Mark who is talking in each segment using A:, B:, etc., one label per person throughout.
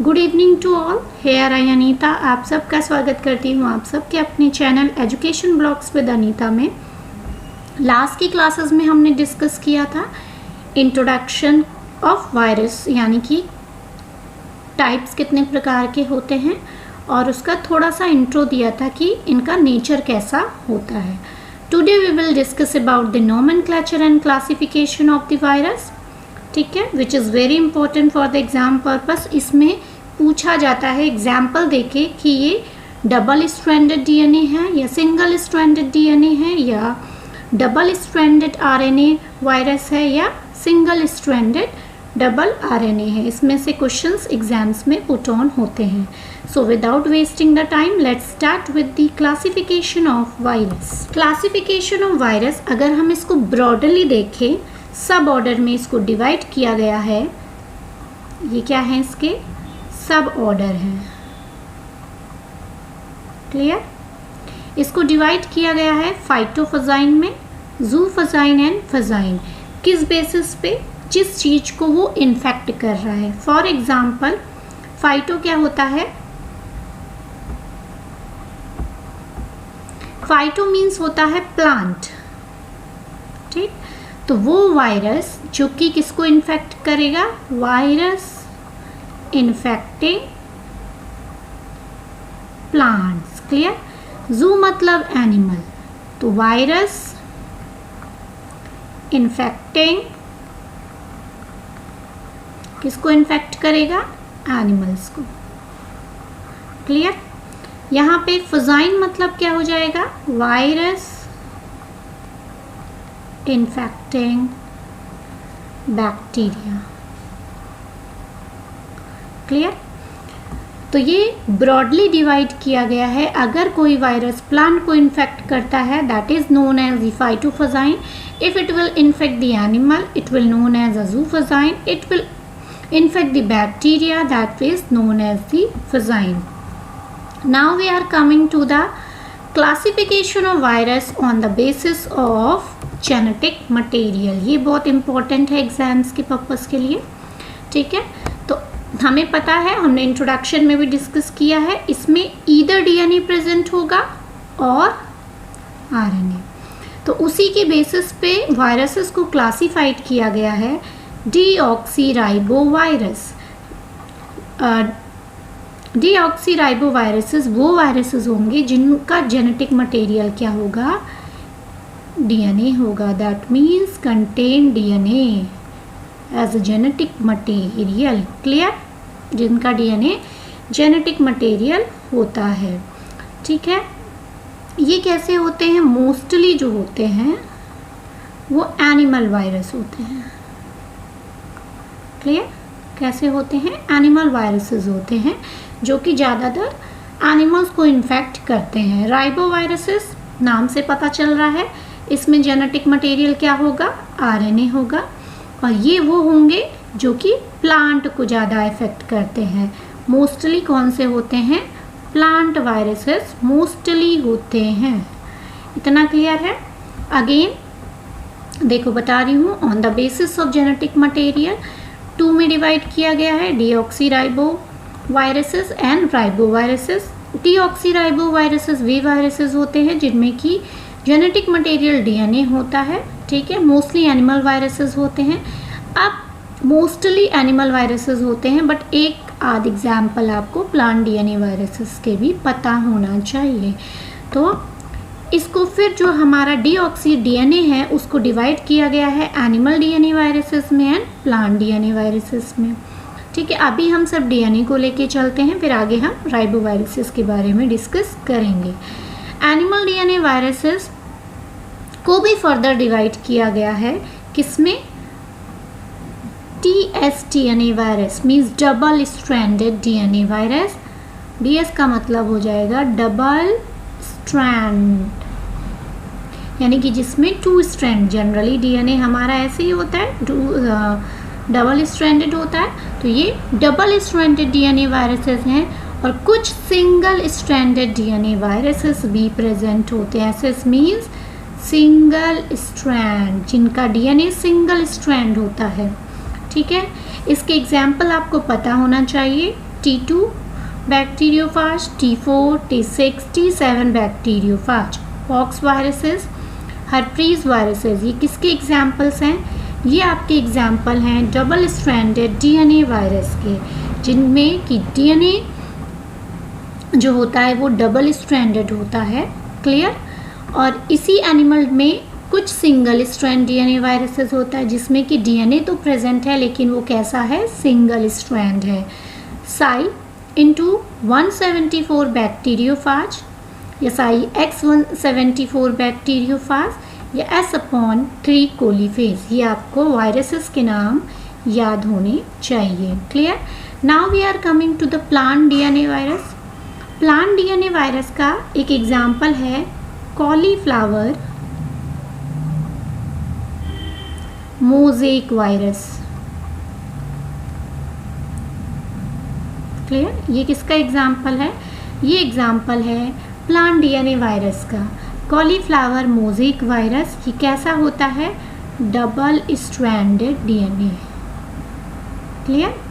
A: Good evening to all, here I Anita आप सबका स्वागत करती हूँ आप सबके अपने channel education blogs with Anita में। लास्ट की क्लासेस में हमने डिस्कस किया था इंट्रोडक्शन ऑफ वायरस, यानी कि टाइप्स कितने प्रकार के होते हैं और उसका थोड़ा सा इंट्रो दिया था कि इनका नेचर कैसा होता है। Today we will discuss about the nomenclature and classification of the virus, ठीक है, which is very important for the exam purpose. इसमें पूछा जाता है एग्जाम्पल देके कि ये डबल स्ट्रैंडेड डीएनए है या सिंगल स्ट्रैंडेड डीएनए है या डबल स्ट्रैंडेड आरएनए वायरस है या सिंगल स्ट्रैंडेड डबल आरएनए है। इसमें से क्वेश्चंस एग्जाम्स में पुट ऑन होते हैं। So without wasting the time let's start with the classification of virus. Classification of virus, अगर हम इसको ब्रॉडली देखें, सब ऑर्डर में इसको डिवाइड किया गया है। ये क्या है, इसके सब ऑर्डर है, क्लियर। इसको डिवाइड किया गया है फाइटोफजाइन में, जूफजाइन एंड फजाइन। किस बेसिस पे? जिस चीज को वो इन्फेक्ट कर रहा है। फॉर एग्जाम्पल फाइटो क्या होता है? फाइटो मीन्स होता है प्लांट, ठीक। तो वो वायरस जो कि किसको इन्फेक्ट करेगा? Virus infecting plants, clear. जू मतलब एनिमल, तो वायरस इन्फेक्टिंग किसको इन्फेक्ट करेगा? एनिमल्स को, क्लियर। यहाँ पे फजाइन मतलब क्या हो जाएगा? Virus infecting bacteria, clear. तो ये ब्रॉडली डिवाइड किया गया है। अगर कोई वायरस प्लांट को इन्फेक्ट करता है, that is known as the phytophagine. If it will infect the animal, it will known as a zoophagine. It will infect the bacteria, that is known as the phagine. Now we are coming to the classification of virus on the basis of genetic material. ये बहुत important है exams के purpose के लिए, ठीक है। तो हमें पता है, हमने इंट्रोडक्शन में भी डिस्कस किया है, इसमें ईदर डीएनए प्रेजेंट होगा और आरएनए। तो उसी के बेसिस पे वायरसेस को क्लासिफाइड किया गया है। डीऑक्सीराइबोवायरस, डीऑक्सीराइबोवायरसेस वो वायरसेस होंगे जिनका जेनेटिक मटेरियल क्या होगा? डीएनए होगा। That means contain DNA as a genetic material, clear. जिनका डीएनए जेनेटिक मटेरियल होता है, ठीक है। ये कैसे होते हैं? मोस्टली जो होते हैं वो एनिमल वायरस होते हैं, क्लियर। कैसे होते हैं? एनिमल वायरसेस होते हैं जो कि ज़्यादातर एनिमल्स को इन्फेक्ट करते हैं। राइबोवायरसेस नाम से पता चल रहा है, इसमें जेनेटिक मटेरियल क्या होगा? आरएनए होगा। और ये वो होंगे जो कि प्लांट को ज़्यादा इफेक्ट करते हैं। मोस्टली कौन से होते हैं? प्लांट वायरसेस मोस्टली होते हैं। इतना क्लियर है? अगेन देखो बता रही हूँ, on the basis of genetic material 2 में डिवाइड किया गया है, deoxyribo viruses and riboviruses. Deoxyriboviruses वे वायरसेस होते हैं जिनमें कि जेनेटिक मटेरियल डीएनए होता है, ठीक है। मोस्टली एनिमल वायरसेस होते हैं। अब मोस्टली एनिमल वायरसेस होते हैं, बट एक आध एग्जाम्पल आपको प्लांट डीएनए वायरसेस के भी पता होना चाहिए। तो इसको फिर जो हमारा डीऑक्सी डीएनए है उसको डिवाइड किया गया है एनिमल डीएनए वायरसेस में एंड प्लांट डीएनए वायरसेस में, ठीक है। अभी हम सब डीएनए को लेके चलते हैं, फिर आगे हम राइबोवायरसेस के बारे में डिस्कस करेंगे। एनिमल डीएनए वायरसेस को भी फर्दर डिवाइड किया गया है, किसमें? TSDNA virus means double stranded DNA virus. DS का मतलब हो जाएगा डबल स्ट्रैंड, यानी कि जिसमें 2 स्ट्रैंड, जनरली डीएनए हमारा ऐसे ही होता है, डबल स्ट्रैंडेड होता है। तो ये डबल स्ट्रैंडेड डीएनए वायरसेस हैं और कुछ सिंगल स्ट्रैंडेड डीएनए वायरसेस भी प्रेजेंट होते हैं। एसएस मीन्स सिंगल स्ट्रैंड, जिनका डीएनए सिंगल स्ट्रैंड होता है, ठीक है। इसके एग्जाम्पल आपको पता होना चाहिए। T2 bacteriophage, T4, T6, T7 bacteriophage. Pox viruses, herpes viruses, ये किसके एग्जाम्पल्स हैं? ये आपके एग्जाम्पल हैं डबल स्ट्रैंडेड डीएनए वायरस के, जिनमें कि डीएनए जो होता है वो डबल स्ट्रैंडेड होता है। क्लियर? और इसी एनिमल में कुछ सिंगल स्ट्रैंड डीएनए वायरसेस होता है, जिसमें कि डीएनए तो प्रेजेंट है लेकिन वो कैसा है? सिंगल स्ट्रैंड है। साई इंटू 174 बैक्टीरियोफाज या साई X174 बैक्टीरियोफाज या S/3 कोलीफेज, ये आपको वायरसेस के नाम याद होने चाहिए। Clear? Now we are coming to the plant DNA virus. Plant DNA virus का एक एग्जाम्पल है कॉलीफ्लावर मोज़ेक वायरस। क्लियर? ये किसका एग्जाम्पल है? ये एग्जाम्पल है प्लांट डीएनए वायरस का, कॉलीफ्लावर मोज़ेक वायरस। ये कैसा होता है? Double stranded DNA. Clear?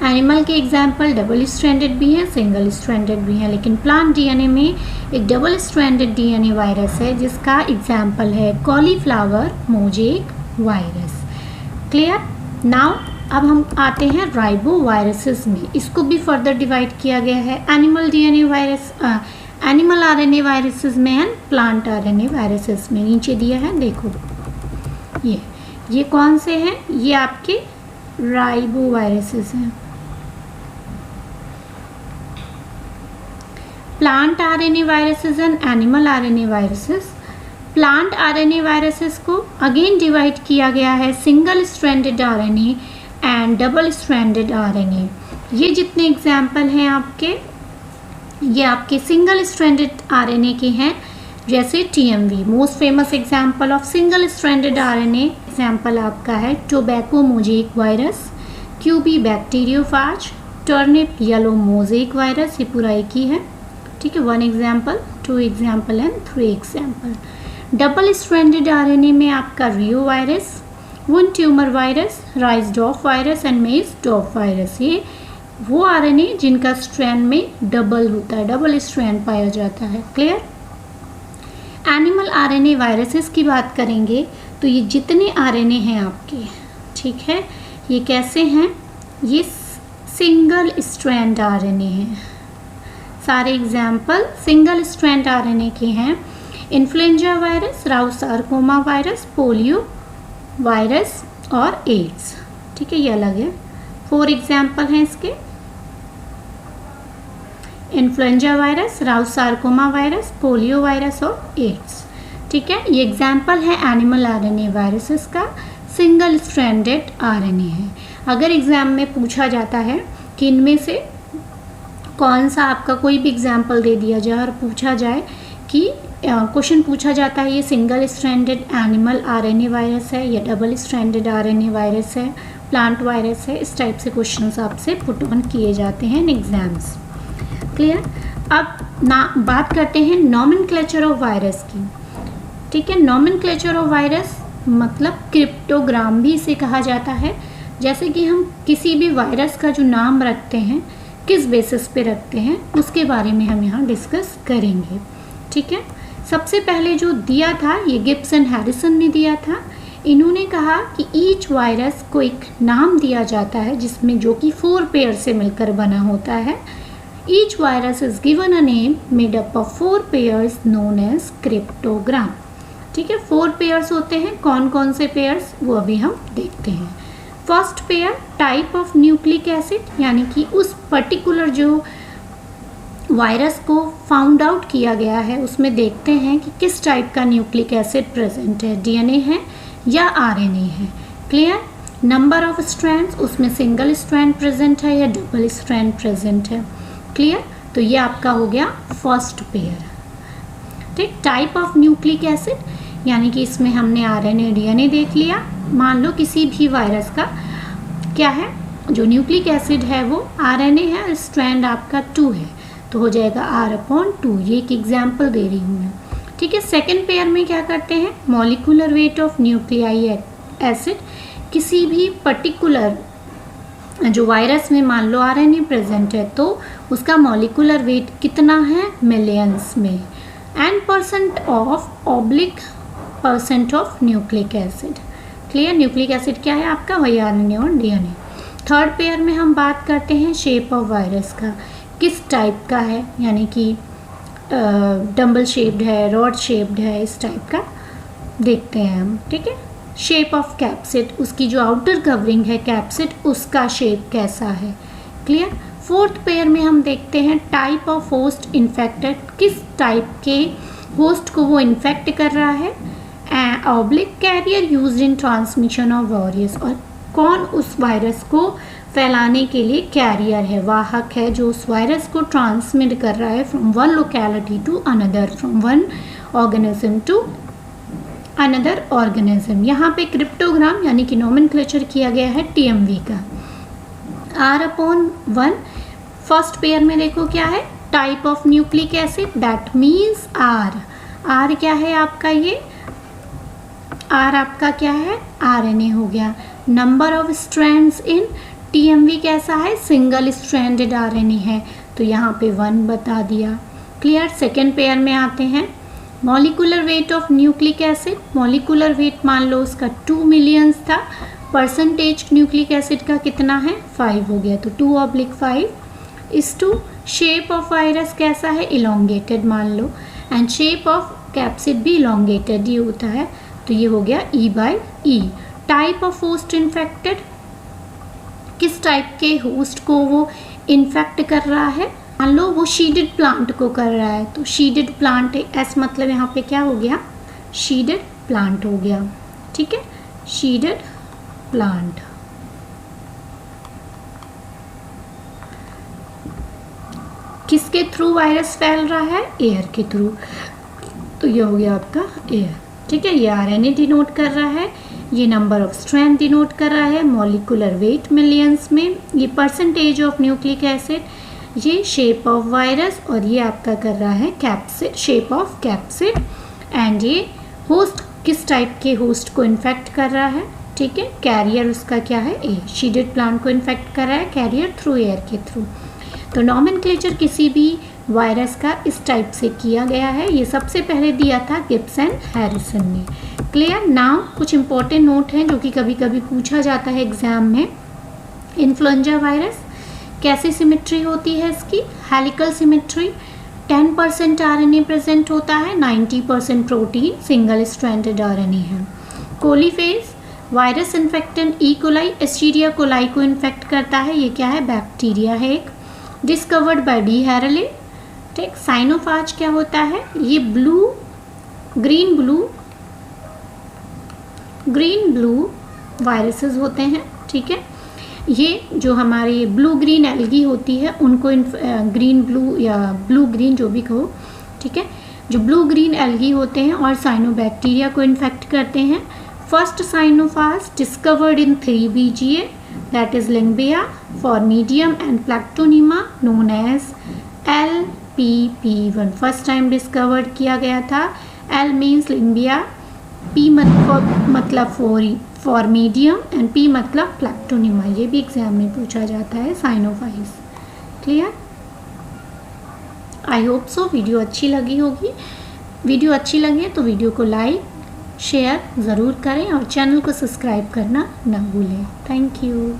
A: Animal के एग्जाम्पल डबल स्ट्रैंडेड भी हैं, सिंगल स्ट्रैंडेड भी हैं, लेकिन प्लांट डीएनए में एक डबल स्ट्रैंडेड डीएनए वायरस है जिसका एग्जाम्पल है cauliflower mosaic virus. Clear? Now अब हम आते हैं राइबो वायरसेस में। इसको भी फर्दर डिवाइड किया गया है animal DNA virus, animal RNA viruses में एंड प्लांट आरएनए वायरसेस में। नीचे दिया है देखो, ये कौन से हैं? ये आपके राइबो वायरसेस हैं। Plant RNA viruses and animal RNA viruses. Plant RNA viruses को अगेन डिवाइड किया गया है single stranded RNA and double stranded RNA. ये जितने एग्जाम्पल हैं आपके, ये आपके सिंगल स्ट्रैंडेड आरएनए के हैं, जैसे TMV most famous example of single stranded RNA example आपका है tobacco mosaic virus, QB bacteriophage, turnip yellow mosaic virus. ये पूरा एक ही है, ठीक है। 1 example, 2 example and 3 example. Double stranded RNA में आपका reo virus, wound tumour virus, rice dwarf virus and maize dwarf virus. ये वो आरएनए जिनका स्ट्रैंड में डबल होता है, डबल स्ट्रैंड पाया जाता है। क्लियर? एनिमल आरएनए वायरसेस की बात करेंगे तो ये जितने आरएनए हैं आपके, ठीक है, ये कैसे हैं? ये सिंगल स्ट्रैंड आरएनए हैं। सारे एग्जाम्पल सिंगल स्ट्रैंड आरएनए के हैं। Influenza virus, rous sarcoma virus, polio virus और एड्स, ठीक है, ये अलग है। 4 एग्जाम्पल हैं इसके, influenza virus, rous sarcoma virus, polio virus और एड्स, ठीक है। ये एग्जाम्पल है एनिमल आरएनए वायरसेस का, सिंगल स्ट्रैंडेड आरएनए है। अगर एग्जाम में पूछा जाता है कि इनमें से कौन सा आपका कोई भी एग्जाम्पल दे दिया जाए और पूछा जाए कि क्वेश्चन पूछा जाता है ये single stranded animal RNA virus है या डबल स्ट्रैंडेड आरएनए वायरस है, प्लांट वायरस है, इस टाइप से क्वेश्चंस आपसे पुट ऑन किए जाते हैं इन एग्जाम्स। क्लियर? अब बात करते हैं नॉमेनक्लेचर ऑफ वायरस की, ठीक है। नॉमेनक्लेचर ऑफ वायरस मतलब क्रिप्टोग्राम भी इसे कहा जाता है। जैसे कि हम किसी भी वायरस का जो नाम रखते हैं किस बेसिस पे रखते हैं उसके बारे में हम यहाँ डिस्कस करेंगे, ठीक है। सबसे पहले जो दिया था ये गिब्स एंड हैरिसन ने दिया था। इन्होंने कहा कि ईच वायरस को एक नाम दिया जाता है जिसमें जो कि 4 पेयर से मिलकर बना होता है। Each virus is given a name made up of 4 pairs known as cryptogram, ठीक है। 4 पेयर्स होते हैं, कौन कौन से पेयर्स वो अभी हम देखते हैं। First pair type of nucleic acid, यानी कि उस पर्टिकुलर जो वायरस को फाउंड आउट किया गया है उसमें देखते हैं कि किस टाइप का न्यूक्लिक एसिड प्रेजेंट है, डीएनए है या आरएनए है। क्लियर? नंबर ऑफ स्ट्रैंड्स, उसमें सिंगल स्ट्रैंड प्रेजेंट है या डबल स्ट्रैंड प्रेजेंट है। क्लियर? तो ये आपका हो गया फर्स्ट पेयर, ठीक। टाइप ऑफ न्यूक्लिक एसिड, यानी कि इसमें हमने आरएनए डीएनए देख लिया। मान लो किसी भी वायरस का क्या है, जो न्यूक्लिक एसिड है वो आरएनए है और स्ट्रैंड आपका 2 है, तो हो जाएगा R/2। ये एक एग्जाम्पल दे रही हूँ मैं, ठीक है। सेकेंड पेयर में क्या करते हैं, molecular weight of nuclei acid, किसी भी पर्टिकुलर जो वायरस में मान लो आरएनए प्रेजेंट है तो उसका मॉलिक्यूलर वेट कितना है, मिलियंस में, and percent of nucleic acid. Clear, nucleic acid क्या है आपका, वही आरएनए और डीएनए। थर्ड पेयर में हम बात करते हैं शेप ऑफ वायरस का, किस टाइप का है, यानी कि डम्बल शेप्ड है, रॉड शेप्ड है, इस टाइप का देखते हैं हम। ठीक है, शेप ऑफ कैप्सिड, उसकी जो आउटर कवरिंग है कैप्सिड, उसका शेप कैसा है। क्लियर। फोर्थ पेयर में हम देखते हैं टाइप ऑफ होस्ट इन्फेक्टेड, किस टाइप के होस्ट को वो इन्फेक्ट कर रहा है, oblique carrier used in transmission of virus, और कौन उस वायरस को फैलाने के लिए कैरियर है, वाहक है, जो उस वायरस को ट्रांसमिट कर रहा है from one locality to another, from one organism to another organism. यहाँ पे क्रिप्टोग्राम यानी कि नोमेनक्लेचर किया गया है TMV का। R/1 फर्स्ट पेयर में देखो क्या है, type of nucleic acid, that means R क्या है आपका, ये R आपका क्या है, RNA हो गया। Number of strands in TMV कैसा है, सिंगल स्ट्रैंडेड RNA है, तो यहाँ पे 1 बता दिया। क्लियर। सेकेंड पेयर में आते हैं, molecular weight of nucleic acid, molecular weight मान लो उसका 2 मिलियंस था, परसेंटेज न्यूक्लिक एसिड का कितना है, 5 हो गया, तो 2/5 इस टू। शेप ऑफ वायरस कैसा है, इलोंगेटेड मान लो, एंड शेप ऑफ कैप्सिड भी इलोंगेटेड ही होता है, तो ये हो गया E/E। Type of host infected, किस टाइप के होस्ट को वो इन्फेक्ट कर रहा है, मान लो वो शीडेड प्लांट को कर रहा है, तो शीडेड प्लांट, एस मतलब यहाँ पे क्या हो गया, शीडेड प्लांट हो गया। ठीक है, शीडेड प्लांट। किसके थ्रू वायरस फैल रहा है, एयर के थ्रू, तो ये हो गया आपका एयर। ठीक है, ये RNA डिनोट कर रहा है, ये नंबर ऑफ स्ट्रैंड डिनोट कर रहा है, मॉलिक्यूलर वेट मिलियंस में, ये परसेंटेज ऑफ न्यूक्लिक एसिड, ये शेप ऑफ वायरस, और ये आपका कर रहा है capsid, shape of capsid, and ये होस्ट किस टाइप के होस्ट को इन्फेक्ट कर रहा है। ठीक है, कैरियर उसका क्या है, ए, शीडेड प्लांट को इन्फेक्ट कर रहा है, कैरियर थ्रू एयर के थ्रू। तो नॉमेनक्लेचर किसी भी वायरस का इस टाइप से किया गया है, ये सबसे पहले दिया था गिब्स एंड हैरिसन ने। क्लियर। नाउ कुछ इंपॉर्टेंट नोट हैं जो कि कभी कभी पूछा जाता है एग्जाम में। इन्फ्लुएंजा वायरस कैसी सिमेट्री होती है इसकी, हेलिकल सिमेट्री, 10% RNA प्रेजेंट होता है, 90% प्रोटीन, सिंगल स्ट्रैंडेड RNA है। कोलीफेज वायरस इन्फेक्टेंट ई कोलाई, एस्चीरिया कोलाई को इन्फेक्ट करता है, ये क्या है, बैक्टीरिया है एक, डिस्कवर्ड बाय डी हैरले। ठीक। साइनोफाज क्या होता है, ये ग्रीन ब्लू वायरसेस होते हैं। ठीक है, ये जो हमारी ब्लू ग्रीन एल्गी होती है उनको ग्रीन ब्लू या ब्लू ग्रीन जो भी कहो, ठीक है, जो ब्लू ग्रीन एल्गी होते हैं और साइनोबैक्टीरिया को इन्फेक्ट करते हैं। First cyanophage discovered in 3 BGA, that is Lyngbya, Phormidium and Plectonema, known as LPP1। First time discovered किया गया था। L मीन्स लिंबिया, P मतलब फॉर्मीडियम एंड P मतलब प्लैक्टोनिमा। ये भी एग्जाम में पूछा जाता है, cyanophages. Clear. I hope so video अच्छी लगी होगी। वीडियो अच्छी लगे तो वीडियो को लाइक शेयर ज़रूर करें और चैनल को सब्सक्राइब करना ना भूलें। Thank you.